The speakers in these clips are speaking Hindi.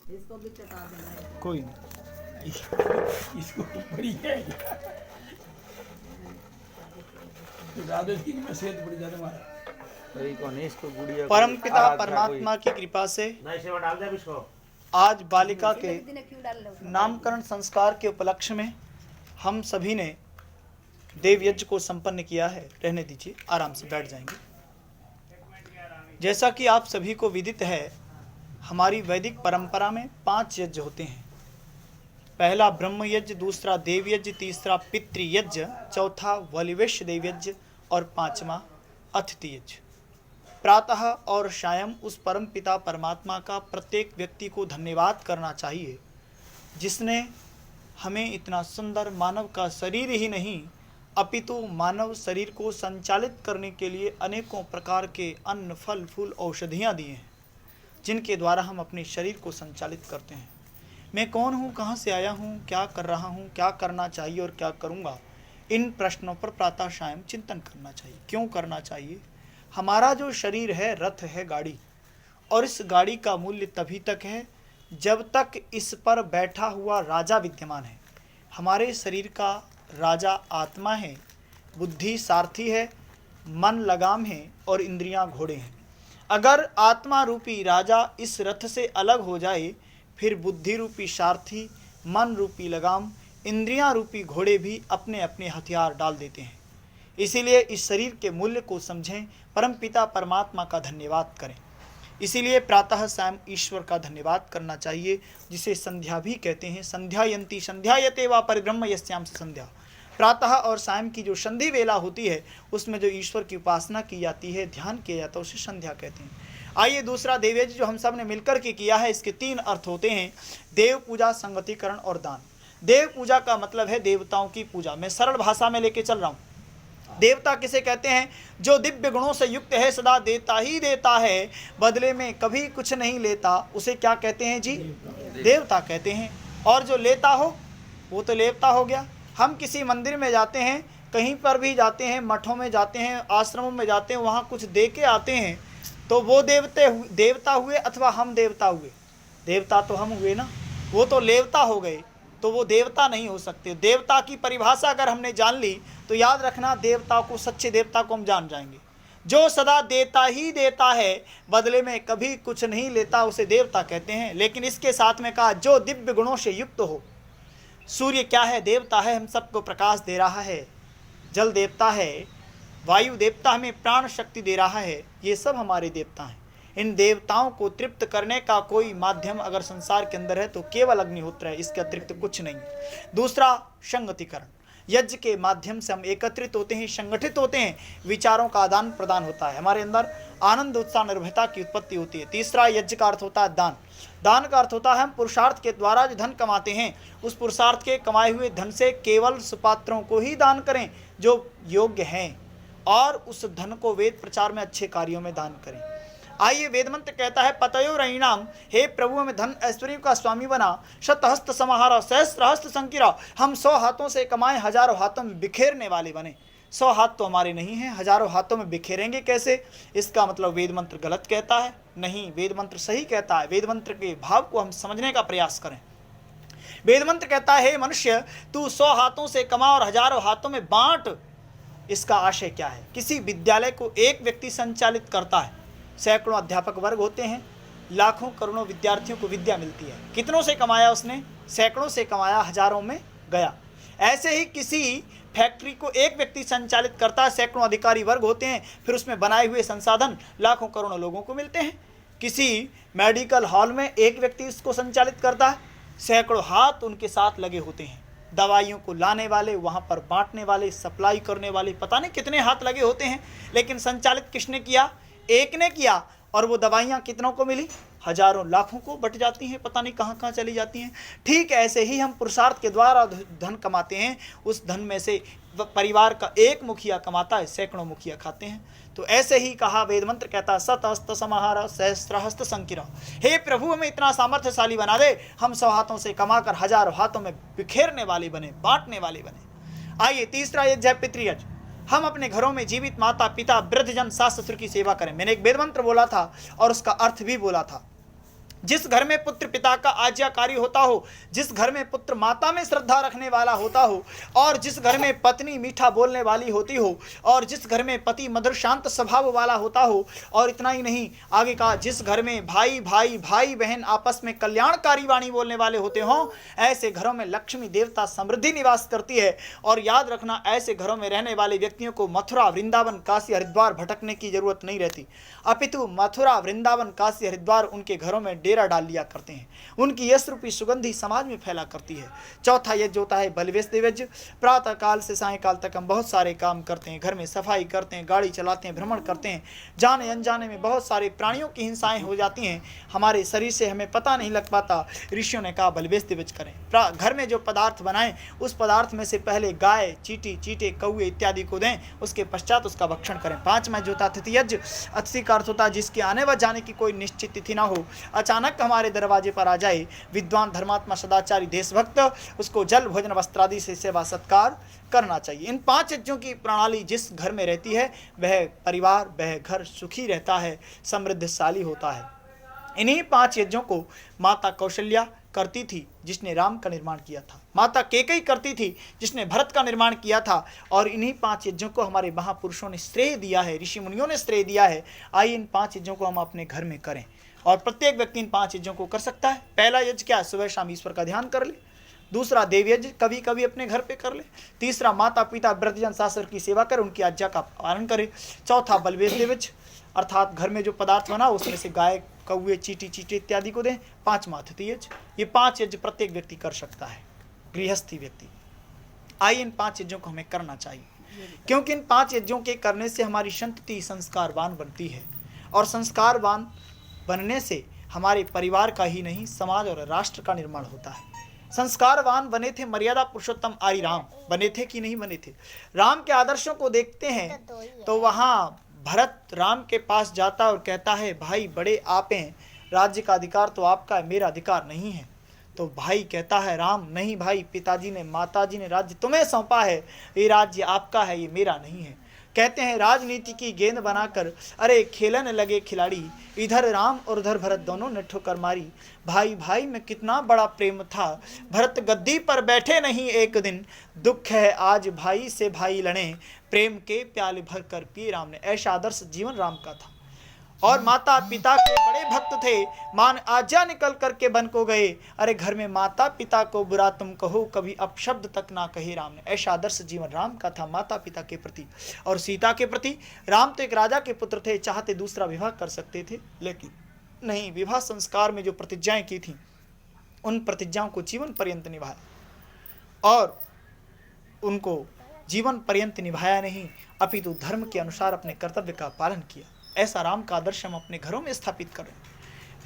इसको भी चटा देना है। कोई नहीं। इसको बड़ी है ज्यादा की में सेहत बड़ी ज्यादा मारा वही कौन है इसको गुड़िया परम पिता परमात्मा की कृपा से डाल दे इसको। आज बालिका के दिन क्यों डाल लो उसको? नामकरण संस्कार के उपलक्ष्य में हम सभी ने देव यज्ञ को संपन्न किया है। रहने दीजिए, आराम से बैठ जाएंगे। जैसा कि आप सभी को विदित है, हमारी वैदिक परंपरा में 5 यज्ञ होते हैं। पहला ब्रह्म यज्ञ, दूसरा देव यज्ञ, तीसरा पितृ यज्ञ, चौथा वलिवेश देव यज्ञ और पांचवा अतिथि यज्ञ। प्रातः और सायं उस परम पिता परमात्मा का प्रत्येक व्यक्ति को धन्यवाद करना चाहिए, जिसने हमें इतना सुंदर मानव का शरीर ही नहीं अपितु मानव शरीर को संचालित करने के लिए अनेकों प्रकार के अन्न, फल, फूल, औषधियाँ दिए हैं, जिनके द्वारा हम अपने शरीर को संचालित करते हैं। मैं कौन हूँ, कहाँ से आया हूँ, क्या कर रहा हूँ, क्या करना चाहिए और क्या करूँगा, इन प्रश्नों पर प्रातः सायं चिंतन करना चाहिए। क्यों करना चाहिए? हमारा जो शरीर है रथ है, गाड़ी, और इस गाड़ी का मूल्य तभी तक है जब तक इस पर बैठा हुआ राजा विद्यमान है। हमारे शरीर का राजा आत्मा है, बुद्धि सारथी है, मन लगाम है और इंद्रियां घोड़े हैं। अगर आत्मा रूपी राजा इस रथ से अलग हो जाए, फिर बुद्धि रूपी सारथी, मन रूपी लगाम, इंद्रियां रूपी घोड़े भी अपने अपने हथियार डाल देते हैं। इसीलिए इस शरीर के मूल्य को समझें, परमपिता परमात्मा का धन्यवाद करें। इसीलिए प्रातः सायं ईश्वर का धन्यवाद करना चाहिए, जिसे संध्या भी कहते हैं। संध्यायन्ति संध्यायते वा परिब्रह्म यस्याम से संध्या। प्रातः और सायं की जो संधि वेला होती है, उसमें जो ईश्वर की उपासना की जाती है, ध्यान किया जाता है, उसे संध्या कहते हैं। आइए, दूसरा देवयज्ञ जो हम सब ने मिलकर के किया है, इसके 3 अर्थ होते हैं: देव पूजा, संगतिकरण और दान। देव पूजा का मतलब है देवताओं की पूजा। मैं सरल भाषा में लेके चल रहा हूँ। देवता किसे कहते हैं? जो दिव्य गुणों से युक्त है, सदा देता ही देता है, बदले में कभी कुछ नहीं लेता, उसे क्या कहते हैं जी? देवता कहते हैं। और जो लेता हो वो तो लेवता हो गया। हम किसी मंदिर में जाते हैं, कहीं पर भी जाते हैं, मठों में जाते हैं, आश्रमों में जाते हैं, वहाँ कुछ दे के आते हैं, तो वो देवता हुए अथवा हम देवता हुए? देवता तो हम हुए ना, वो तो लेवता हो गए, तो वो देवता नहीं हो सकते। देवता की परिभाषा अगर हमने जान ली तो याद रखना, देवता को, सच्चे देवता को हम जान जाएंगे। जो सदा देता ही देता है, बदले में कभी कुछ नहीं लेता, उसे देवता कहते हैं। लेकिन इसके साथ में कहा, जो दिव्य गुणों से युक्त हो। सूर्य क्या है? देवता है, हम सबको प्रकाश दे रहा है। जल देवता है, वायु देवता हमें प्राण शक्ति दे रहा है। ये सब हमारे देवता हैं। इन देवताओं को तृप्त करने का कोई माध्यम अगर संसार के अंदर है तो केवल अग्निहोत्र है, इसके अतिरिक्त कुछ नहीं। दूसरा, संगतिकरण। यज्ञ के माध्यम से हम एकत्रित होते हैं, संगठित होते हैं, विचारों का आदान प्रदान होता है, हमारे अंदर आनंद, उत्साह, निर्भयता की उत्पत्ति होती है। तीसरा, यज्ञ का अर्थ होता है दान। दान का अर्थ होता है हम पुरुषार्थ के द्वारा जो धन कमाते हैं, उस पुरुषार्थ के कमाए हुए धन से केवल सुपात्रों को ही दान करें जो योग्य हैं, और उस धन को वेद प्रचार में, अच्छे कार्यों में दान करें। आइए, वेद मंत्र कहता है, पतयो रयिणाम, हे प्रभु में धन ऐश्वर्य का स्वामी बना, शतहस्त समाहारा, सहस्त्रहस्त संकीरा। हम 100 हाथों से कमाएं, हजारों हाथों में बिखेरने वाले बने। 100 हाथ तो हमारे नहीं हैं, हजारों हाथों में बिखेरेंगे कैसे? इसका मतलब वेद मंत्र गलत कहता है? नहीं, वेद मंत्र सही कहता है। वेद मंत्र के भाव को हम समझने का प्रयास करें। वेद मंत्र कहता है, हे मनुष्य, तू 100 हाथों से कमा और हजारों हाथों में बांट। इसका आशय क्या है? किसी विद्यालय को एक व्यक्ति संचालित करता है, सैकड़ों अध्यापक वर्ग होते हैं, लाखों करोड़ों विद्यार्थियों को विद्या मिलती है। कितनों से कमाया उसने? सैकड़ों से कमाया, हजारों में गया। ऐसे ही किसी फैक्ट्री को एक व्यक्ति संचालित करता है, सैकड़ों अधिकारी वर्ग होते हैं, फिर उसमें बनाए हुए संसाधन लाखों करोड़ों लोगों को मिलते हैं। किसी मेडिकल हॉल में एक व्यक्ति इसको संचालित करता है, सैकड़ों हाथ उनके साथ लगे होते हैं। दवाइयों को लाने वाले, वहाँ पर बांटने वाले, सप्लाई करने वाले, पता नहीं कितने हाथ लगे होते हैं। लेकिन संचालित किसने किया? एक ने किया। और वो दवाइयाँ कितनों को मिली? हजारों, लाखों को बट जाती हैं, पता नहीं कहाँ कहाँ चली जाती हैं। ठीक ऐसे ही हम पुरुषार्थ के द्वारा धन कमाते हैं, उस धन में से परिवार का एक मुखिया कमाता है, सैकड़ों मुखिया खाते हैं। तो ऐसे ही कहा, वेद मंत्र कहता है, शतहस्त समाहारा, सहस्त्रहस्त संकीरा। हे प्रभु, हमें इतना सामर्थ्यशाली बना दे, हम 100 हाथों से कमाकर हजारों हाथों में बिखेरने वाले बने, बांटने वाले बने। आइए, तीसरा यज्ञ है पितृयज्ञ। हम अपने घरों में जीवित माता पिता, वृद्धजन, सास ससुर की सेवा करें। मैंने एक वेद मंत्र बोला था और उसका अर्थ भी बोला था। जिस घर में पुत्र पिता का आज्ञाकारी होता हो, जिस घर में पुत्र माता में श्रद्धा रखने वाला होता हो, और जिस घर में पत्नी मीठा बोलने वाली होती हो, और जिस घर में पति मधुर शांत स्वभाव वाला होता हो, और इतना ही नहीं, आगे कहा जिस घर में भाई भाई भाई बहन आपस में कल्याणकारी वाणी बोलने वाले होते हों, ऐसे घरों में लक्ष्मी देवता समृद्धि निवास करती है। और याद रखना, ऐसे घरों में रहने वाले व्यक्तियों को मथुरा वृंदावन काशी हरिद्वार भटकने की जरूरत नहीं रहती, अपितु मथुरा वृंदावन काशी हरिद्वार उनके घरों में डेरा डाल लिया करते हैं। उनकी यश रूपी सुगंधी समाज में फैला करती है। चौथा यज्ञ होता है बलवेश यज्ञ। प्रातः काल से सायंकाल तक हम बहुत सारे काम करते हैं, घर में सफाई करते हैं, गाड़ी चलाते हैं, भ्रमण करते हैं, जाने अनजाने में बहुत सारे प्राणियों की हिंसाएं हो जाती हैं, हमारे शरीर से हमें पता नहीं लग पाता। ऋषियों ने कहा बलवेश यज्ञ करें। घर में जो पदार्थ बनाएं उस पदार्थ में से पहले गाय, चींटी, चींटे, कौए इत्यादि को दें, उसके पश्चात उसका भक्षण करें। पांचवा जो होता अतिथि यज्ञ। अतिथि का अर्थ होता है जिसके आने व जाने की कोई निश्चित तिथि ना हो, अचानक हमारे दरवाजे पर आ जाए, विद्वान धर्मात्मा सदाचारी देशभक्त, उसको जल भोजन वस्त्र आदि से सेवा सत्कार करना चाहिए। इन 5 यज्ञों की प्रणाली जिस घर में रहती है वह परिवार, वह घर सुखी रहता है, समृद्धशाली होता है। इन्हीं 5 यज्ञों को माता कौशल्या करती थी जिसने राम का निर्माण किया था, माता केकई करती थी जिसने भरत का निर्माण किया था, और इन्हीं 5 यज्ञों को हमारे महापुरुषों ने श्रेय दिया है, ऋषि मुनियों ने श्रेय दिया है। आइए इन 5 यज्ञों को हम अपने घर में करें, और प्रत्येक व्यक्ति इन 5 यज्ञों को कर सकता है। पहला यज्ञ क्या है? सुबह शाम ईश्वर का ध्यान कर ले। दूसरा देव यज्ञ, कभी कभी अपने घर पे कर ले। तीसरा माता पिता वृद्धजन शास्त्र की सेवा कर, उनकी आज्ञा का पालन करे। चौथा बलवेश यज्ञ, अर्थात घर में जो पदार्थ बना उसमें से गाय, कौए, चींटी, चींटे इत्यादि को दें। 5वां अतिथि यज्ञ। ये 5 यज्ञ प्रत्येक व्यक्ति कर सकता है, गृहस्थी व्यक्ति। आइए इन 5 यज्ञों को हमें करना चाहिए, क्योंकि इन 5 यज्ञों के करने से हमारी संतति संस्कारवान बनती है, और संस्कारवान बनने से हमारे परिवार का ही नहीं समाज और राष्ट्र का निर्माण होता है। संस्कारवान बने थे मर्यादा पुरुषोत्तम आरी राम, बने थे कि नहीं बने थे? राम के आदर्शों को देखते हैं तो वहाँ भरत राम के पास जाता और कहता है भाई बड़े आप हैं, राज्य का अधिकार तो आपका है, मेरा अधिकार नहीं है। तो भाई कहता है राम नहीं भाई, पिताजी ने माताजी ने राज्य तुम्हें सौंपा है, ये राज्य आपका है, ये मेरा नहीं है। कहते हैं राजनीति की गेंद बनाकर अरे खेलने लगे खिलाड़ी, इधर राम और उधर भरत दोनों ने ठोकर मारी। भाई भाई में कितना बड़ा प्रेम था, भरत गद्दी पर बैठे नहीं एक दिन, दुख है आज भाई से भाई लड़े, प्रेम के प्याले भर कर पिए राम ने। ऐसा आदर्श जीवन राम का था। और माता पिता के बड़े भक्त थे, मान आज्ञा निकल करके बन को गए, अरे घर में माता पिता को बुरा तुम कहो, कभी अपशब्द तक ना कहे राम ने। ऐसा आदर्श जीवन राम का था माता पिता के प्रति और सीता के प्रति। राम तो एक राजा के पुत्र थे, चाहते दूसरा विवाह कर सकते थे, लेकिन नहीं, विवाह संस्कार में जो प्रतिज्ञाएं की थी उन प्रतिज्ञाओं को जीवन पर्यंत निभाया, और उनको जीवन पर्यंत निभाया नहीं, अपितु धर्म के अनुसार अपने कर्तव्य का पालन किया। ऐसा राम का आदर्श हम अपने घरों में स्थापित करें।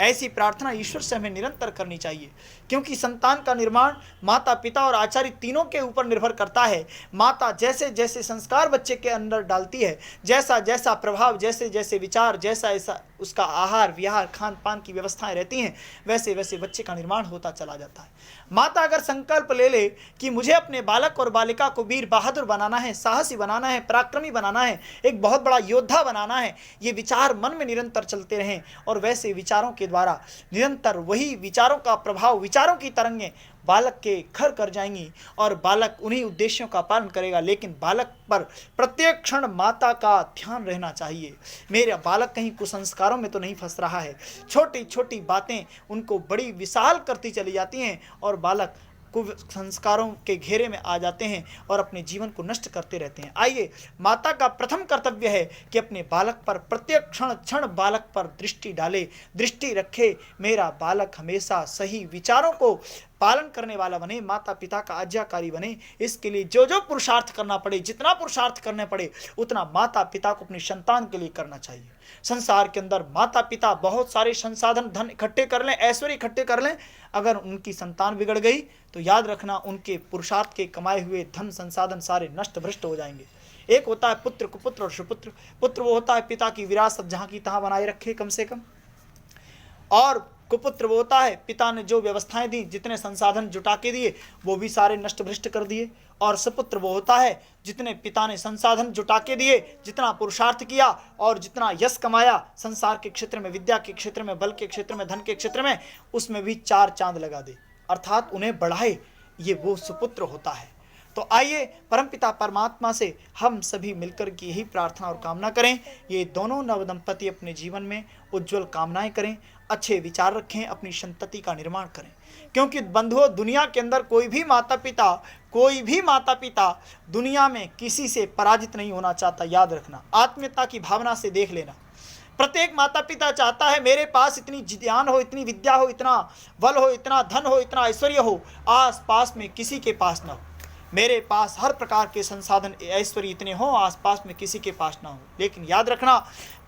ऐसी प्रार्थना ईश्वर से हमें निरंतर करनी चाहिए, क्योंकि संतान का निर्माण माता पिता और आचार्य तीनों के ऊपर निर्भर करता है। माता जैसे जैसे संस्कार बच्चे के अंदर डालती है, जैसा जैसा प्रभाव, जैसे जैसे विचार, जैसा ऐसा उसका आहार विहार खान पान की व्यवस्थाएं रहती हैं, वैसे वैसे बच्चे का निर्माण होता चला जाता है। माता अगर संकल्प ले ले कि मुझे अपने बालक और बालिका को वीर बहादुर बनाना है, साहसी बनाना है, पराक्रमी बनाना है, एक बहुत बड़ा योद्धा बनाना है, ये विचार मन में निरंतर चलते रहें, और वैसे विचारों के द्वारा निरंतर वही विचारों का प्रभाव, विचारों की तरंगें बालक के घर कर जाएंगी, और बालक उन्हीं उद्देश्यों का पालन करेगा। लेकिन बालक पर प्रत्येक क्षण माता का ध्यान रहना चाहिए, मेरा बालक कहीं कुसंस्कारों में तो नहीं फंस रहा है। छोटी छोटी बातें उनको बड़ी विशाल करती चली जाती हैं, और बालक कुसंस्कारों के घेरे में आ जाते हैं और अपने जीवन को नष्ट करते रहते हैं। आइए, माता का प्रथम कर्तव्य है कि अपने बालक पर प्रत्येक क्षण क्षण बालक पर दृष्टि डाले, दृष्टि रखे, मेरा बालक हमेशा सही विचारों को पालन करने वाला बने, माता पिता का आज्ञाकारी बने। इसके लिए जो जो पुरुषार्थ करना पड़े, जितना पुरुषार्थ करने पड़े, उतना माता पिता को अपनी संतान के लिए करना चाहिए। संसार के अंदर माता पिता बहुत सारे संसाधन, धन इकट्ठे कर लें, ऐश्वर्य इकट्ठे कर लें, अगर उनकी संतान बिगड़ गई तो याद रखना उनके पुरुषार्थ के कमाए हुए धन संसाधन सारे नष्ट भ्रष्ट हो जाएंगे। एक होता है पुत्र कुपुत्र और सुपुत्र। पुत्र वो होता है पिता की विरासत जहाँ की तहाँ बनाए रखे कम से कम, और कुपुत्र वो होता है पिता ने जो व्यवस्थाएं दी, जितने संसाधन जुटा के दिए वो भी सारे नष्ट भ्रष्ट कर दिए। और सुपुत्र वो होता है जितने पिता ने संसाधन जुटा के दिए, जितना पुरुषार्थ किया और जितना यश कमाया संसार के क्षेत्र में, विद्या के क्षेत्र में, बल के क्षेत्र में, धन के क्षेत्र में, उसमें भी 4 चांद लगा दे, अर्थात उन्हें बढ़ाए, ये वो सुपुत्र होता है। तो आइए परमपिता परमात्मा से हम सभी मिलकर के यही प्रार्थना और कामना करें, ये दोनों नवदंपति अपने जीवन में उज्जवल कामनाएं करें, अच्छे विचार रखें, अपनी संतति का निर्माण करें। क्योंकि बंधुओं, दुनिया के अंदर कोई भी माता पिता दुनिया में किसी से पराजित नहीं होना चाहता। याद रखना, आत्मीयता की भावना से देख लेना। प्रत्येक माता पिता चाहता है मेरे पास इतनी ज्ञान हो, इतनी विद्या हो, इतना बल हो, इतना धन हो, इतना ऐश्वर्य हो, आस पास में किसी के पास ना हो। मेरे पास हर प्रकार के संसाधन ऐश्वर्य इतने हो, आसपास में किसी के पास ना हो। लेकिन याद रखना,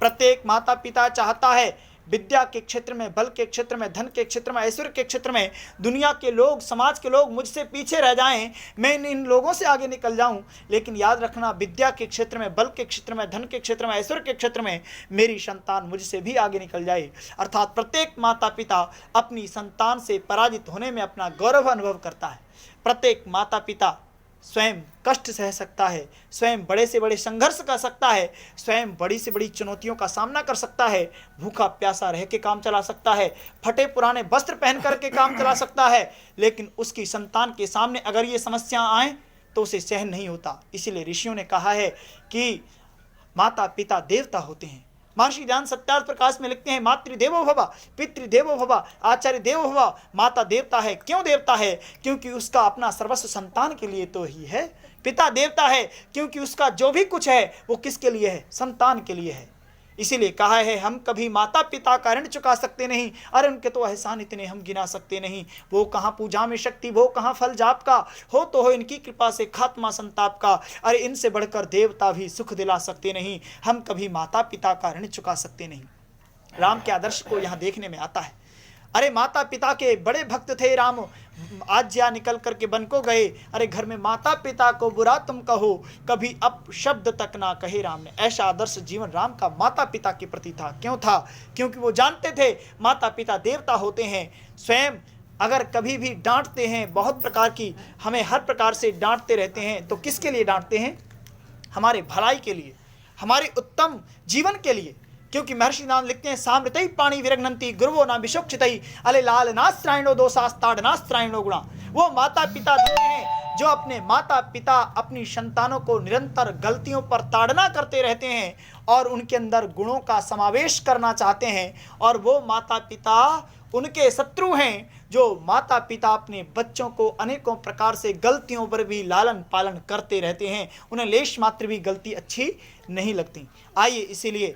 प्रत्येक माता पिता चाहता है विद्या के क्षेत्र में, बल के क्षेत्र में, धन के क्षेत्र में, ऐश्वर्य के क्षेत्र में दुनिया के लोग, समाज के लोग मुझसे पीछे रह जाएं, मैं इन लोगों से आगे निकल जाऊं। लेकिन याद रखना, विद्या के क्षेत्र में, बल के क्षेत्र में, धन के क्षेत्र में, ऐश्वर्य के क्षेत्र में मेरी संतान मुझसे भी आगे निकल जाए। अर्थात प्रत्येक माता पिता अपनी संतान से पराजित होने में अपना गौरव अनुभव करता है। प्रत्येक माता पिता स्वयं कष्ट सह सकता है, स्वयं बड़े से बड़े संघर्ष कर सकता है, स्वयं बड़ी से बड़ी चुनौतियों का सामना कर सकता है, भूखा प्यासा रह के काम चला सकता है, फटे पुराने वस्त्र पहन करके काम चला सकता है। लेकिन उसकी संतान के सामने अगर ये समस्या आए तो उसे सहन नहीं होता। इसीलिए ऋषियों ने कहा है कि माता पिता देवता होते हैं। महर्षि ज्ञान सत्यार्थ प्रकाश में लिखते हैं, मातृदेवो भव, पितृदेवो भव, आचार्य देवो भव। माता देवता है, क्यों देवता है? क्योंकि उसका अपना सर्वस्व संतान के लिए तो ही है। पिता देवता है क्योंकि उसका जो भी कुछ है वो किसके लिए है? संतान के लिए है। इसीलिए कहा है, हम कभी माता पिता का ऋण चुका सकते नहीं, अरे उनके तो एहसान इतने हम गिना सकते नहीं। वो कहाँ पूजा में शक्ति, वो कहाँ फल जाप का, हो इनकी कृपा से खात्मा संताप का। अरे इनसे बढ़कर देवता भी सुख दिला सकते नहीं, हम कभी माता पिता का ऋण चुका सकते नहीं। राम के आदर्श को यहाँ देखने में आता है। अरे माता पिता के बड़े भक्त थे राम, आज्ञा निकल करके वन को गए। अरे घर में माता पिता को बुरा तुम कहो, कभी अपशब्द तक ना कहे राम ने। ऐसा आदर्श जीवन राम का माता पिता के प्रति था। क्यों था? क्योंकि वो जानते थे माता पिता देवता होते हैं। स्वयं अगर कभी भी डांटते हैं, बहुत प्रकार की हमें हर प्रकार से डांटते रहते हैं, तो किसके लिए डांटते हैं? हमारे भलाई के लिए, हमारे उत्तम जीवन के लिए। क्योंकि महर्षि नाम लिखते हैं, सामृतई पाणी विरग्नंती गुरुवो ना विशोक्षितई अले लाल नास्त्रायणो दोषास्ताड़ नास्त्रायणो गुणा। वो माता पिता धन्य हैं जो अपने माता पिता अपनी संतानों को निरंतर गलतियों पर ताड़ना करते रहते हैं और उनके अंदर गुणों का समावेश करना चाहते हैं। और वो माता पिता उनके शत्रु हैं जो माता पिता अपने बच्चों को अनेकों प्रकार से गलतियों पर भी लालन पालन करते रहते हैं। उन्हें लेश मात्र भी गलती अच्छी नहीं लगती। आइए, इसीलिए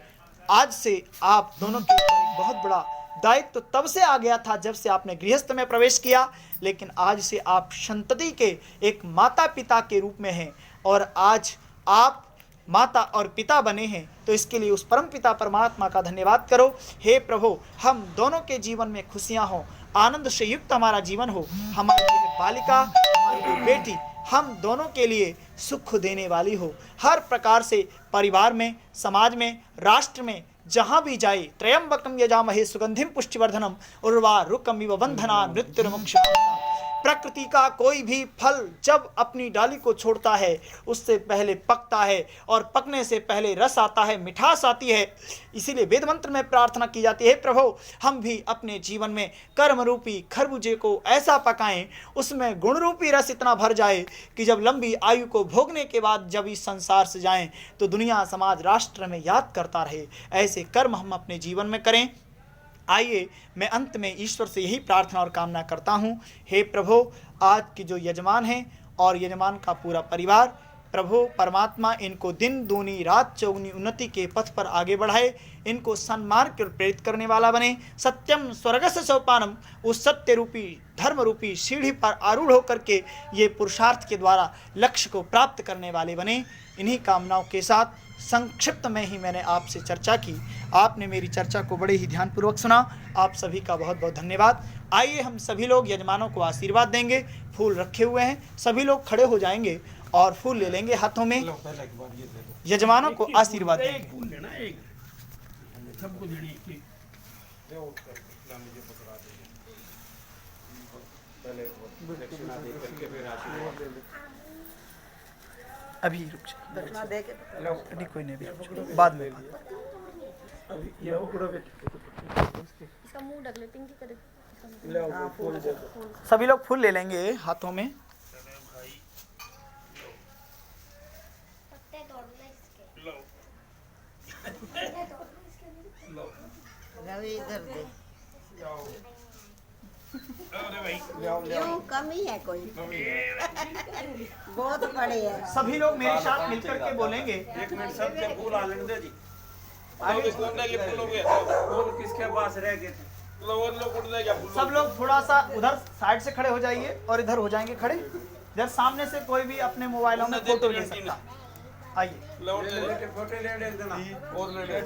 आज से आप दोनों के ऊपर एक बहुत बड़ा दायित्व तब से आ गया था जब से आपने गृहस्थ में प्रवेश किया, लेकिन आज से आप संतति के एक माता पिता के रूप में हैं और आज आप माता और पिता बने हैं। तो इसके लिए उस परम पिता परमात्मा का धन्यवाद करो। हे प्रभु, हम दोनों के जीवन में खुशियां हो, आनंद से युक्त हमारा जीवन हो। हमारी ये बालिका, हमारी ये बेटी हम दोनों के लिए सुख देने वाली हो। हर प्रकार से परिवार में, समाज में, राष्ट्र में जहाँ भी जाए, त्रयंबकम यजामहे सुगंधिम पुष्टिवर्धनम उर्वारुकमिव बंधना मृत्युर्मुक्षयः। प्रकृति का कोई भी फल जब अपनी डाली को छोड़ता है उससे पहले पकता है और पकने से पहले रस आता है, मिठास आती है। इसीलिए वेद मंत्र में प्रार्थना की जाती है, प्रभु हम भी अपने जीवन में कर्म रूपी खरबूजे को ऐसा पकाएं, उसमें गुण रूपी रस इतना भर जाए कि जब लंबी आयु को भोगने के बाद जब इस संसार से जाएं तो दुनिया, समाज, राष्ट्र में याद करता रहे। ऐसे कर्म हम अपने जीवन में करें। आइए, मैं अंत में ईश्वर से यही प्रार्थना और कामना करता हूँ, हे प्रभु आज की जो यजमान हैं और यजमान का पूरा परिवार, प्रभु परमात्मा इनको दिन दूनी रात चौगुनी उन्नति के पथ पर आगे बढ़ाए, इनको सन्मार्ग की ओर प्रेरित करने वाला बने। सत्यम स्वर्गस्य सोपानम, उस सत्य रूपी धर्म रूपी सीढ़ी पर आरूढ़ होकर के ये पुरुषार्थ के द्वारा लक्ष्य को प्राप्त करने वाले बने। इन्हीं कामनाओं के साथ संक्षिप्त में ही मैंने आपसे चर्चा की। आपने मेरी चर्चा को बड़े ही ध्यानपूर्वक सुना। आप सभी का बहुत बहुत धन्यवाद। आइए हम सभी लोग यजमानों को आशीर्वाद देंगे। फूल रखे हुए हैं, सभी लोग खड़े हो जाएंगे और फूल ले लेंगे हाथों में, यजमानों को आशीर्वाद देंगे। फूल लेना, एक सबको देनी। अभी रुक जाइए, दक्षिणा दे के नहीं कोई नहीं, अभी रुक जाइए, बाद में बात। अभी ये उकड़ो बेटे इसका मुंह ढक ले, पिंकी करे। ले आओ फूल दे दो सभी लोग फूल ले लेंगे हाथों में। पत्ते तोड़ ले इसके। रवि इधर दे। ले आओ क्यों कमी है कोई? बहुत बड़े है। सभी लोग मेरे साथ मिलकर के बोलेंगे। एक मिनट सबके फूल आ लेने दे जी। आगे कौन ले फूल हो गया फूल किसके पास रह गए थे? और लोग उड़ ले जा फूल सब लोग थोड़ा सा उधर साइड से खड़े हो जाइए और इधर हो जाएंगे खड़े। इधर सामने से कोई भी अपने मोबाइलों में फोटो ले सकता। आइए, ले और ले लेके फोटो ले ले देना और ले ले